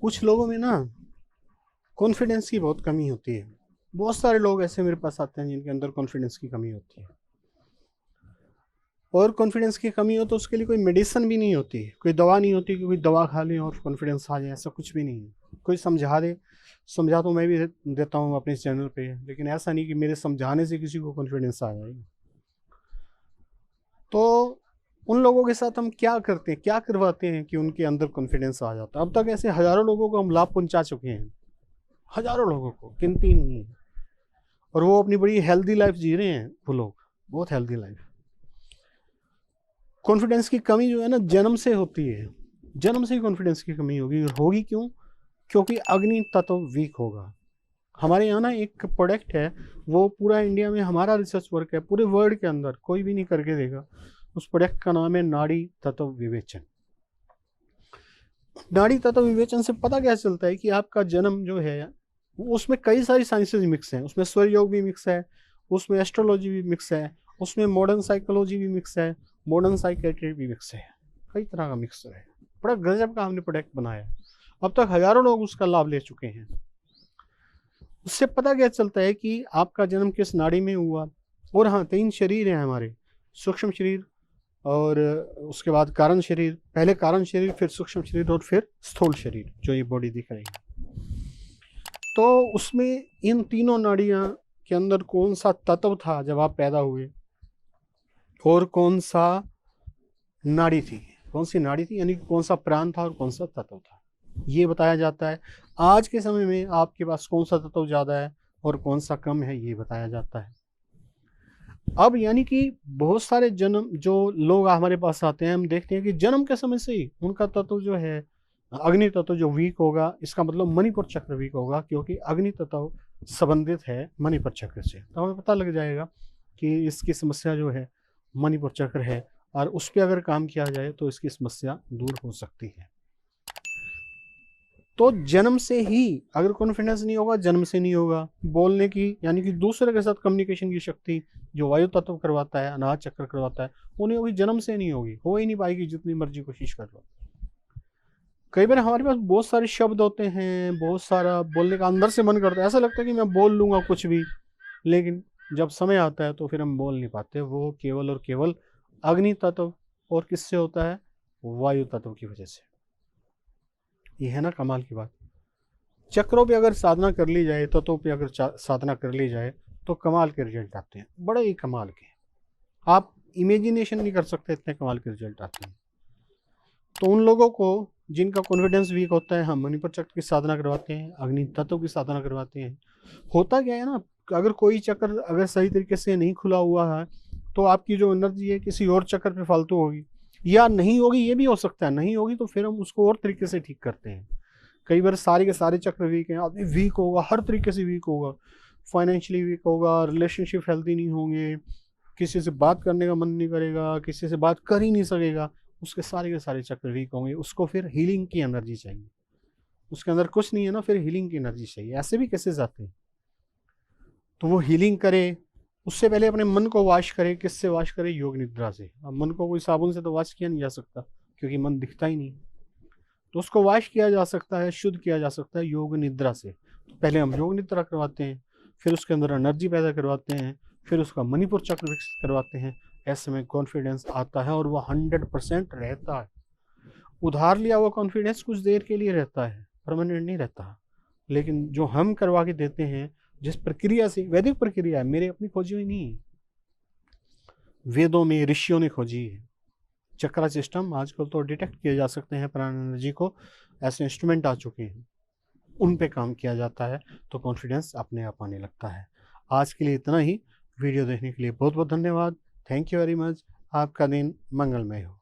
कुछ लोगों में ना कॉन्फिडेंस की बहुत कमी होती है। बहुत सारे लोग ऐसे मेरे पास आते हैं जिनके अंदर कॉन्फिडेंस की कमी होती है। और कॉन्फिडेंस की कमी हो तो उसके लिए कोई मेडिसिन भी नहीं होती, कोई दवा नहीं होती कि कोई दवा खा लें और कॉन्फिडेंस आ जाए, ऐसा कुछ भी नहीं है। कोई समझा दे, समझा तो मैं भी देता हूँ अपने चैनल पे, लेकिन ऐसा नहीं कि मेरे समझाने से किसी को कॉन्फिडेंस आ जाएगा। तो उन लोगों के साथ हम क्या करते हैं, क्या करवाते हैं कि उनके अंदर कॉन्फिडेंस आ जाता है। अब तक ऐसे हज़ारों लोगों को हम लाभ पहुंचा चुके हैं, हज़ारों लोगों को, गिनती नहीं है। और वो अपनी बड़ी हेल्दी लाइफ जी रहे हैं, वो लोग बहुत हेल्दी लाइफ। कॉन्फिडेंस की कमी जो है ना जन्म से होती है, जन्म से ही कॉन्फिडेंस की कमी होगी। होगी क्यों? क्योंकि अग्नि तत्व वीक होगा। हमारे यहाँ ना एक प्रोडक्ट है, वो पूरा इंडिया में हमारा रिसर्च वर्क है, पूरे वर्ल्ड के अंदर कोई भी नहीं करके देगा। उस प्रोडक्ट का नाम है नाड़ी तत्व विवेचन। नाड़ी तत्व विवेचन से पता क्या चलता है कि आपका जन्म जो है उसमें कई सारी साइंसेज मिक्स हैं। उसमें स्वर योग भी मिक्स है, उसमें एस्ट्रोलॉजी भी मिक्स है, उसमें मॉडर्न साइकोलॉजी भी मिक्स है, मॉडर्न साइकेट्री भी मिक्स है। कई तरह का मिक्स है। बड़ा गजब का हमने प्रोडक्ट बनाया। अब तक हजारों लोग उसका लाभ ले चुके हैं। उससे पता क्या चलता है कि आपका जन्म किस नाड़ी में हुआ। और हाँ, 3 शरीर हैं हमारे, सूक्ष्म शरीर और उसके बाद कारण शरीर। पहले कारण शरीर, फिर सूक्ष्म शरीर और फिर स्थूल शरीर, जो ये बॉडी दिख रही है। तो उसमें इन तीनों नाड़ियाँ के अंदर कौन सा तत्व था जब आप पैदा हुए, और कौन सा नाड़ी थी, कौन सी नाड़ी थी, यानी कौन सा प्राण था और कौन सा तत्व था, ये बताया जाता है। आज के समय में आपके पास कौन सा तत्व ज़्यादा है और कौन सा कम है, ये बताया जाता है। अब यानी कि बहुत सारे जन्म जो लोग हमारे पास आते हैं, हम देखते हैं कि जन्म के समय से ही उनका तत्व जो है, अग्नि तत्व जो वीक होगा, इसका मतलब मणिपुर चक्र वीक होगा, क्योंकि अग्नि तत्व संबंधित है मणिपुर चक्र से। तो हमें पता लग जाएगा कि इसकी समस्या जो है मणिपुर चक्र है, और उस पर अगर काम किया जाए तो इसकी समस्या दूर हो सकती है। तो जन्म से ही अगर कॉन्फिडेंस नहीं होगा, जन्म से नहीं होगा। बोलने की यानी कि दूसरे के साथ कम्युनिकेशन की शक्ति जो वायु तत्व करवाता है, अनाहत चक्र करवाता है, वो नहीं होगी, जन्म से नहीं होगी, हो ही नहीं पाएगी जितनी मर्जी कोशिश कर लो। कई बार हमारे पास बहुत सारे शब्द होते हैं, बहुत सारा बोलने का अंदर से मन करता है, ऐसा लगता है कि मैं बोल लूंगा कुछ भी, लेकिन जब समय आता है तो फिर हम बोल नहीं पाते। वो केवल और केवल अग्नि तत्व और किससे होता है? वायु तत्व की वजह से। ये है ना कमाल की बात। चक्रों पे अगर साधना कर ली जाए, तत्वों पे अगर साधना कर ली जाए, तो कमाल के रिजल्ट आते हैं, बड़े ही कमाल के। आप इमेजिनेशन नहीं कर सकते इतने कमाल के रिजल्ट आते हैं। तो उन लोगों को जिनका कॉन्फिडेंस वीक होता है, हम मणिपुर चक्र की साधना करवाते हैं, अग्नि तत्व की साधना करवाते हैं। होता क्या है ना, अगर कोई चक्र अगर सही तरीके से नहीं खुला हुआ है, तो आपकी जो एनर्जी है किसी और चक्कर पे फालतू होगी, या नहीं होगी, ये भी हो सकता है नहीं होगी, तो फिर हम उसको और तरीके से ठीक करते हैं। कई बार सारे के सारे चक्र वीक हैं, आदमी वीक होगा, हर तरीके से वीक होगा, फाइनेंशियली वीक होगा, रिलेशनशिप हेल्दी नहीं होंगे, किसी से बात करने का मन नहीं करेगा, किसी से बात कर ही नहीं सकेगा, उसके सारे के सारे चक्र वीक होंगे। उसको फिर हीलिंग की एनर्जी चाहिए, उसके अंदर कुछ नहीं है ना, फिर हीलिंग की एनर्जी चाहिए। ऐसे भी कैसे जाते हैं, तो वो हीलिंग करे। उससे पहले अपने मन को वॉश करे। किससे वॉश करे? योग निद्रा से। अब मन को कोई साबुन से तो वॉश किया नहीं जा सकता, क्योंकि मन दिखता ही नहीं। तो उसको वॉश किया जा सकता है, शुद्ध किया जा सकता है योग निद्रा से। तो पहले हम योग निद्रा करवाते हैं, फिर उसके अंदर एनर्जी पैदा करवाते हैं, फिर उसका मणिपुर चक्र विकसित करवाते हैं। ऐसे में कॉन्फिडेंस आता है, और वह 100% रहता है। उधार लिया हुआ कॉन्फिडेंस कुछ देर के लिए रहता है, परमानेंट नहीं रहता। लेकिन जो हम करवा के देते हैं, जिस प्रक्रिया से, वैदिक प्रक्रिया है, मेरे अपनी खोजी हुई नहीं है, वेदों में ऋषियों ने खोजी है। चक्रा सिस्टम आजकल तो डिटेक्ट किए जा सकते हैं प्राण एनर्जी को, ऐसे इंस्ट्रूमेंट आ चुके हैं, उन पे काम किया जाता है, तो कॉन्फिडेंस अपने आप आने लगता है। आज के लिए इतना ही। वीडियो देखने के लिए बहुत बहुत धन्यवाद। Thank you very much. आपका दिन मंगलमय हो।